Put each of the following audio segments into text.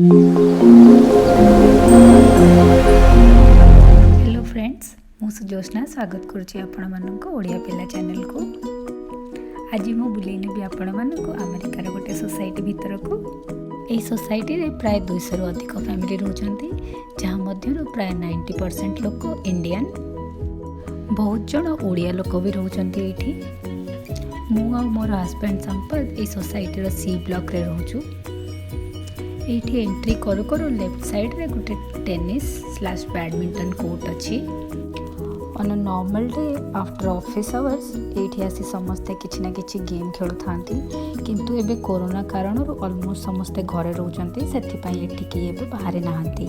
Hello friends, मु सुजोष्णा स्वागत करुच्ची आपण मानक ओडिया पिला चैनल को। आज मु बुले नेबी आपण मानक अमेरिकार गोटे सोसाइटी भीतर को। यही सोसाइटी रे प्राय 200 रु अधिक फैमिली रहउछंती, जहाँ मध्यरु प्राय 90% लोक इंडियन, बहुत जन ओडिया लोक भी रहउछंती एठी। मु आ मोर हस्बैंड संपत ए सोसाइटी रो सी ब्लॉक रे रहउछु। एठी एंट्री करू करू लेफ्ट साइड रे गोटे टेनिस / बैडमिंटन कोर्ट अच्छी। On a normal day after office hours एठी आसी समस्ते किछि ना किछि गेम खेलु थांती, किंतु एबे कोरोना कारण ऑलमोस्ट समस्ते घरे रहउचंती, सेथि पई एठी के एबे बाहर नाहंती।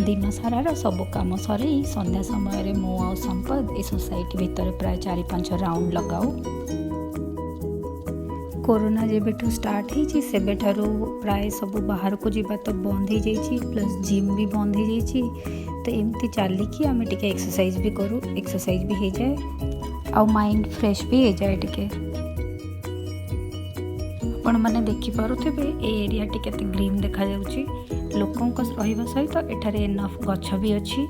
दिन सारार सबु काम सर संध्या समय मु आ संपद ए सोसाइटी भीतर प्राय 4-5 राउंड लगाऊ। कोरोना जेबेठू स्टार्ट होइछि सेबेठारू प्राय सबु बाहर को जीवा तो बंद हो जाइछि, प्लस जिम भी बंद हो जाइछि। तो एमती चलिकी आम टिके एक्सरसाइज भी करूँ, एक्सरसाइज भी हो जाए आ माइंड फ्रेश भी हो जाए टिके। आपण माने देखि पारुथिबे ए एरिया टी केते ग्रीन देखा जाउछि। लोकों को रहिबा सहित एठारे एनफ गछ भी अछि।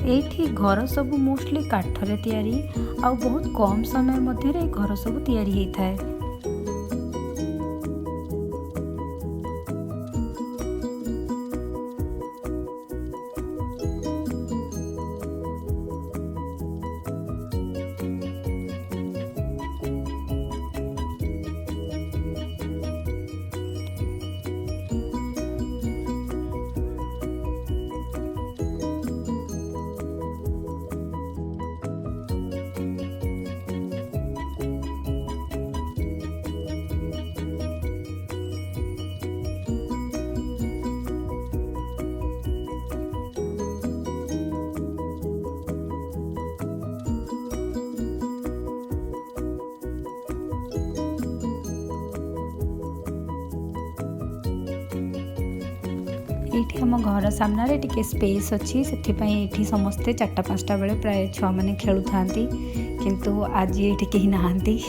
एठी घर सब मोस्टली काठरे तैयारी आ बहुत कम समय मध्य घर सब तैयारी होता है। एठी हम घर सामने टिके स्पेस अच्छी, से समस्ते 4-5 बेले प्राय छुआ मैंने खेलु थांती, किंतु आज ये कहीं नहांती।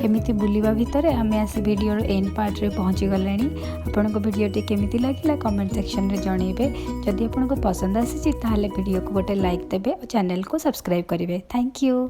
एमिति बुलिबा भितर आमे आसी वीडियो एंड पार्ट रे पहुँची गले। आपण को वीडियोटी केमिति लागिला कमेंट सेक्शन रे जणेबे। जदि आपण को पसंद आसी ताहले वीडियो को गोटे लाइक देबे और चैनल को सब्सक्राइब करिवे। Thank you.